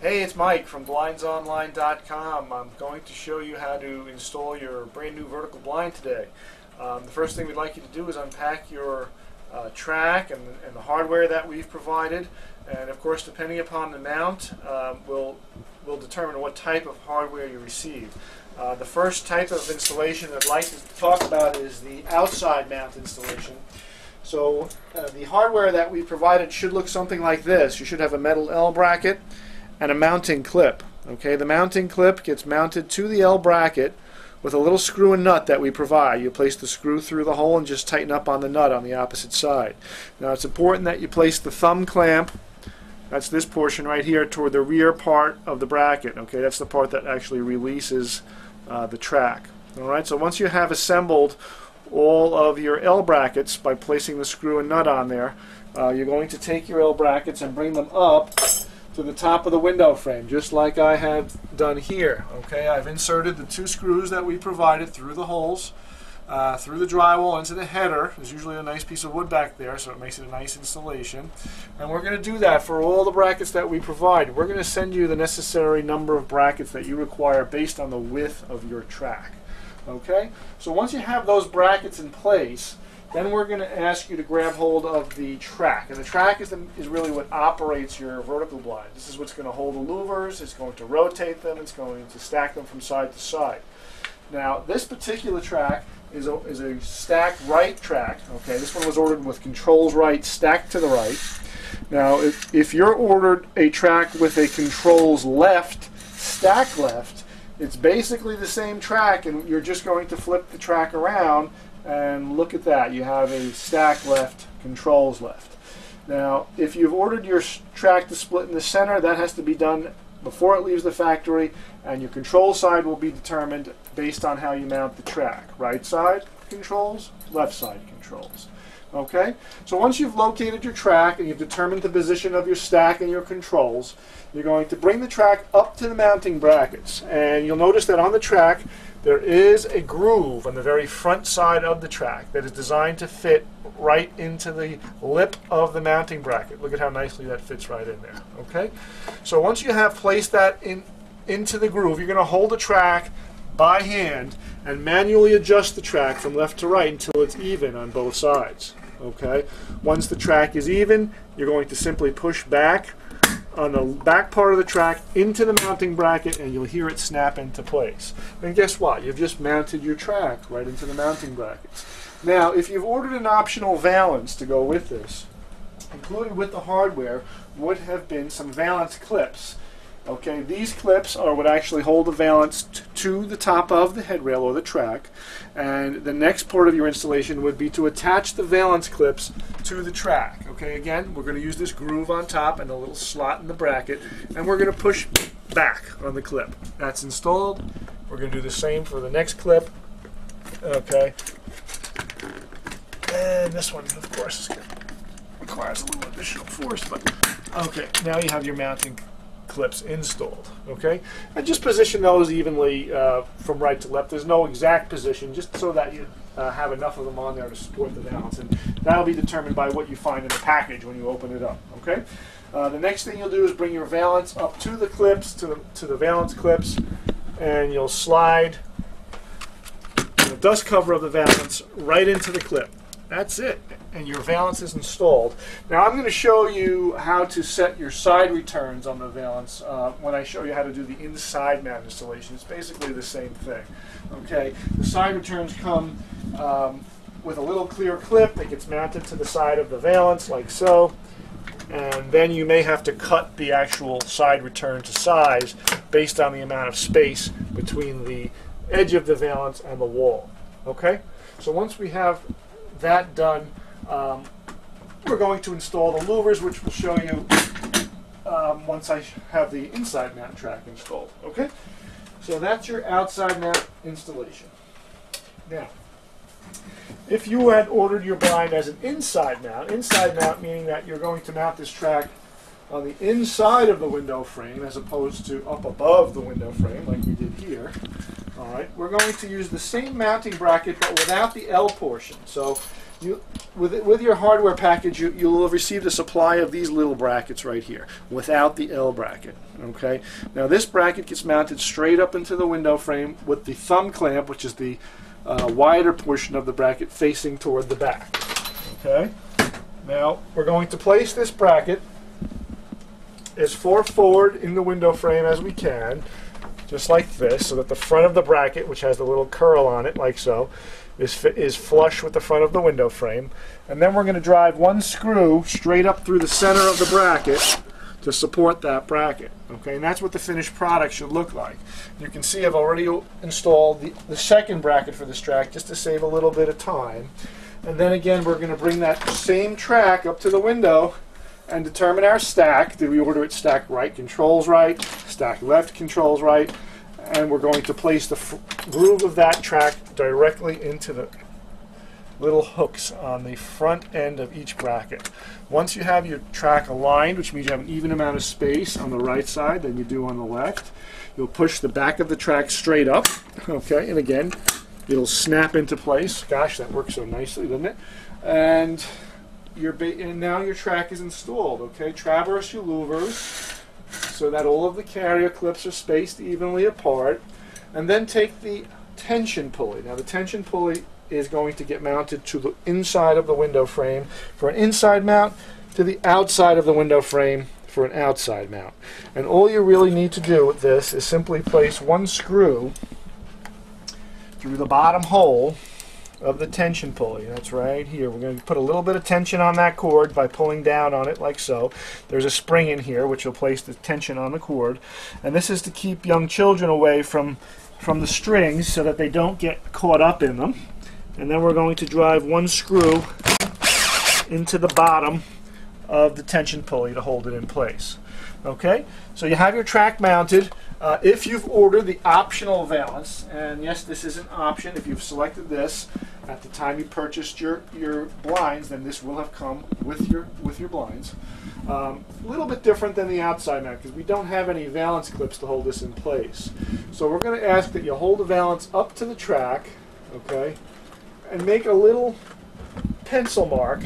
Hey, it's Mike from BlindsOnline.com. I'm going to show you how to install your brand new vertical blind today. The first thing we'd like you to do is unpack your track and the hardware that we've provided, and of course depending upon the mount we'll determine what type of hardware you receive. The first type of installation I'd like to talk about is the outside mount installation. So the hardware that we provided should look something like this. You should have a metal L bracket and a mounting clip. Okay, the mounting clip gets mounted to the L bracket with a little screw and nut that we provide. You place the screw through the hole and just tighten up on the nut on the opposite side. Now it's important that you place the thumb clamp, that's this portion right here, toward the rear part of the bracket. Okay, that's the part that actually releases the track. Alright, so once you have assembled all of your L brackets by placing the screw and nut on there, you're going to take your L brackets and bring them up to the top of the window frame, just like I have done here. Okay, I've inserted the two screws that we provided through the holes, through the drywall into the header. There's usually a nice piece of wood back there, so it makes it a nice installation. And we're going to do that for all the brackets that we provide. We're going to send you the necessary number of brackets that you require based on the width of your track. Okay, so once you have those brackets in place, then we're going to ask you to grab hold of the track. And the track is really what operates your vertical blind. This is what's going to hold the louvers, it's going to rotate them, it's going to stack them from side to side. Now this particular track is a stack right track. Okay, this one was ordered with controls right, stacked to the right. Now if you're ordered a track with a controls left, stack left, it's basically the same track, and you're just going to flip the track around. And look at that, you have a stack left, controls left. Now, if you've ordered your track to split in the center, that has to be done before it leaves the factory, and your control side will be determined based on how you mount the track. Right side controls, left side controls. Okay? So once you've located your track and you've determined the position of your stack and your controls, you're going to bring the track up to the mounting brackets. And you'll notice that on the track, there is a groove on the very front side of the track that is designed to fit right into the lip of the mounting bracket. Look at how nicely that fits right in there. Okay? So once you have placed that into the groove, you're going to hold the track by hand and manually adjust the track from left to right until it's even on both sides. Okay? Once the track is even, you're going to simply push back on the back part of the track into the mounting bracket, and you'll hear it snap into place. And guess what? You've just mounted your track right into the mounting brackets. Now, if you've ordered an optional valance to go with this, included with the hardware would have been some valance clips. Okay, these clips are what actually hold the valance to the top of the headrail or the track, and the next part of your installation would be to attach the valance clips to the track. Okay, again, we're going to use this groove on top and a little slot in the bracket, and we're going to push back on the clip. That's installed. We're going to do the same for the next clip. Okay, and this one, of course, requires a little additional force, but okay, now you have your mounting clips installed. Okay, and just position those evenly from right to left. There's no exact position, just so that you have enough of them on there to support the valance, and that'll be determined by what you find in the package when you open it up. Okay, the next thing you'll do is bring your valance up to the clips, to the valance clips, and you'll slide the dust cover of the valance right into the clip. That's it, and your valance is installed. Now I'm going to show you how to set your side returns on the valance when I show you how to do the inside mount installation. It's basically the same thing. Okay, the side returns come with a little clear clip that gets mounted to the side of the valance like so, and then you may have to cut the actual side return to size based on the amount of space between the edge of the valance and the wall. Okay, so once we have that done, we're going to install the louvers, which we'll show you once I have the inside mount track installed. Okay, so that's your outside mount installation. Now, if you had ordered your blind as an inside mount meaning that you're going to mount this track on the inside of the window frame as opposed to up above the window frame like we did here. Alright, we're going to use the same mounting bracket but without the L portion. So with your hardware package, you'll have received a supply of these little brackets right here, without the L bracket. Okay. Now this bracket gets mounted straight up into the window frame with the thumb clamp, which is the wider portion of the bracket facing toward the back. Okay. Now we're going to place this bracket as far forward in the window frame as we can, just like this, so that the front of the bracket, which has the little curl on it, like so, is flush with the front of the window frame. And then we're going to drive one screw straight up through the center of the bracket to support that bracket. Okay, and that's what the finished product should look like. You can see I've already installed the second bracket for this track just to save a little bit of time. And then again, we're going to bring that same track up to the window and determine our stack. Did we order it stack right, controls right, stack left, controls right? And we're going to place the groove of that track directly into the little hooks on the front end of each bracket. Once you have your track aligned, which means you have an even amount of space on the right side than you do on the left, you'll push the back of the track straight up, okay, and again, it'll snap into place. Gosh, that works so nicely, doesn't it? And now your track is installed, okay? Traverse your louvers so that all of the carrier clips are spaced evenly apart, and then take the tension pulley. Now the tension pulley is going to get mounted to the inside of the window frame for an inside mount, to the outside of the window frame for an outside mount. And all you really need to do with this is simply place one screw through the bottom hole of the tension pulley. That's right here. We're going to put a little bit of tension on that cord by pulling down on it like so. There's a spring in here which will place the tension on the cord, and this is to keep young children away from the strings so that they don't get caught up in them. And then we're going to drive one screw into the bottom of the tension pulley to hold it in place. Okay, so you have your track mounted. If you've ordered the optional valance, and yes, this is an option, if you've selected this at the time you purchased your blinds, then this will have come with your blinds. A little bit different than the outside mount because we don't have any valance clips to hold this in place. So we're going to ask that you hold the valance up to the track, okay, and make a little pencil mark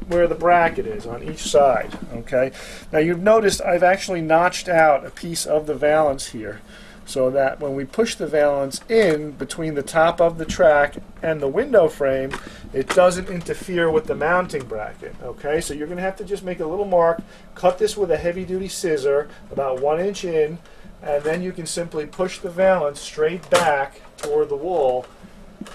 where the bracket is on each side. Okay. Now you've noticed I've actually notched out a piece of the valance here so that when we push the valance in between the top of the track and the window frame, it doesn't interfere with the mounting bracket. Okay, so you're going to have to just make a little mark, cut this with a heavy-duty scissor about 1 inch in, and then you can simply push the valance straight back toward the wall,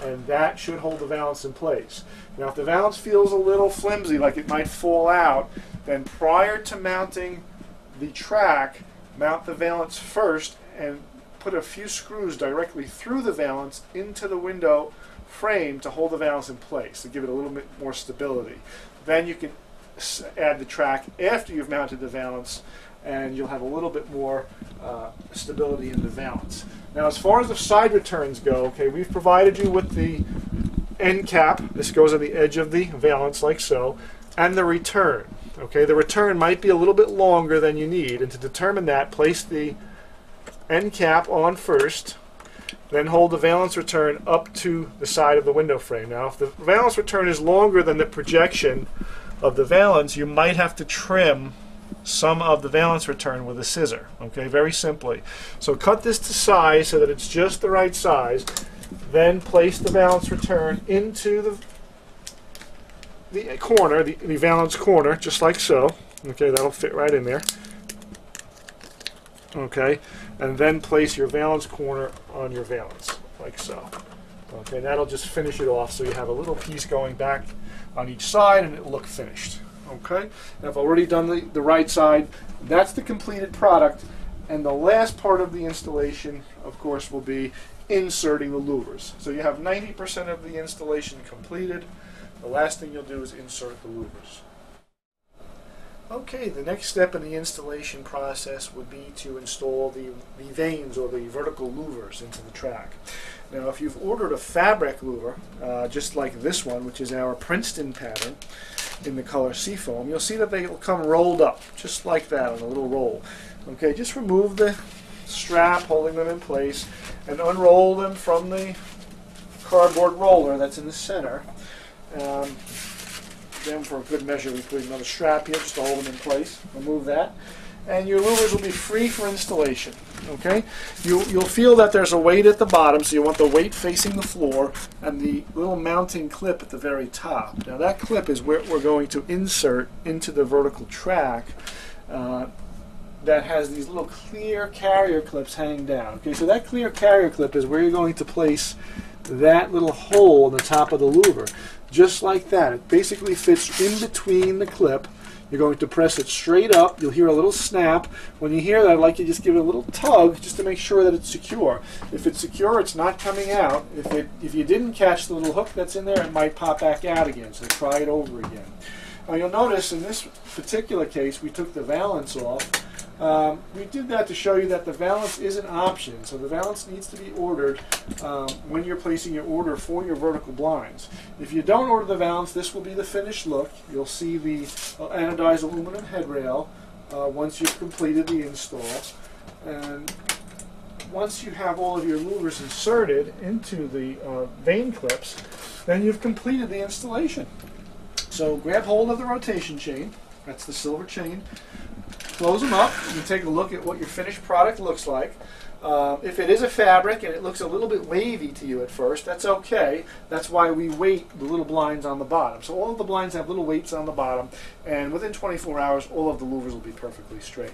and that should hold the valance in place. Now if the valance feels a little flimsy, like it might fall out, then prior to mounting the track, mount the valance first and put a few screws directly through the valance into the window frame to hold the valance in place, to give it a little bit more stability. Then you can add the track after you've mounted the valance, and you'll have a little bit more stability in the valance. Now as far as the side returns go, okay, we've provided you with the end cap. This goes on the edge of the valance like so, and the return. Okay, the return might be a little bit longer than you need, and to determine that, place the end cap on first, then hold the valance return up to the side of the window frame. Now if the valance return is longer than the projection of the valance, you might have to trim some of the valance return with a scissor. Okay, very simply. So cut this to size so that it's just the right size, then place the valance return into the corner, the valance corner, just like so. Okay, that'll fit right in there. Okay, and then place your valance corner on your valance, like so. Okay, and that'll just finish it off so you have a little piece going back on each side and it'll look finished. Okay, now I've already done the right side. That's the completed product, and the last part of the installation, of course, will be inserting the louvers. So you have 90% of the installation completed. The last thing you'll do is insert the louvers. Okay, the next step in the installation process would be to install the vanes or the vertical louvers into the track. Now if you've ordered a fabric louver, just like this one, which is our Princeton pattern in the color Seafoam, you'll see that they will come rolled up, just like that on a little roll. Okay, just remove the strap holding them in place and unroll them from the cardboard roller that's in the center. Then for a good measure we put another strap here just to hold them in place. Remove that. And your louvers will be free for installation. Okay? You'll feel that there's a weight at the bottom, so you want the weight facing the floor and the little mounting clip at the very top. Now that clip is where we're going to insert into the vertical track that has these little clear carrier clips hanging down. Okay, so that clear carrier clip is where you're going to place that little hole in the top of the louver. Just like that. It basically fits in between the clip. You're going to press it straight up. You'll hear a little snap. When you hear that, I'd like you to just give it a little tug just to make sure that it's secure. If it's secure, it's not coming out. If you didn't catch the little hook that's in there, it might pop back out again. So try it over again. Now you'll notice in this particular case, we took the valance off. We did that to show you that the valance is an option. So the valance needs to be ordered when you're placing your order for your vertical blinds. If you don't order the valance, this will be the finished look. You'll see the anodized aluminum headrail once you've completed the install. And once you have all of your louvers inserted into the vane clips, then you've completed the installation. So grab hold of the rotation chain. That's the silver chain. Close them up. You can take a look at what your finished product looks like. If it is a fabric and it looks a little bit wavy to you at first, that's okay. That's why we weight the little blinds on the bottom. So all of the blinds have little weights on the bottom, and within 24 hours, all of the louvers will be perfectly straight.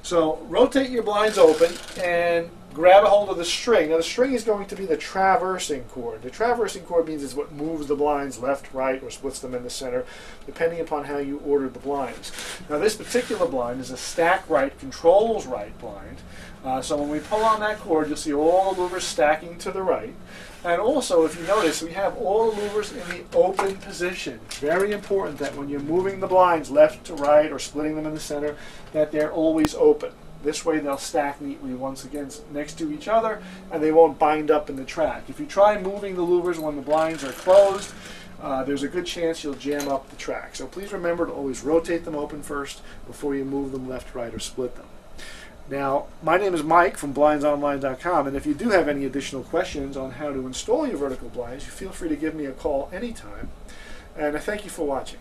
So rotate your blinds open and grab a hold of the string. Now the string is going to be the traversing cord. The traversing cord means it's what moves the blinds left, right, or splits them in the center, depending upon how you ordered the blinds. Now this particular blind is a stack right, controls right blind. So when we pull on that cord, you'll see all the louvers stacking to the right. And also, if you notice, we have all the louvers in the open position. It's very important that when you're moving the blinds left to right or splitting them in the center, that they're always open. This way they'll stack neatly once again next to each other, and they won't bind up in the track. If you try moving the louvers when the blinds are closed, there's a good chance you'll jam up the track. So please remember to always rotate them open first before you move them left, right, or split them. Now, my name is Mike from BlindsOnline.com, and if you do have any additional questions on how to install your vertical blinds, you feel free to give me a call anytime. And I thank you for watching.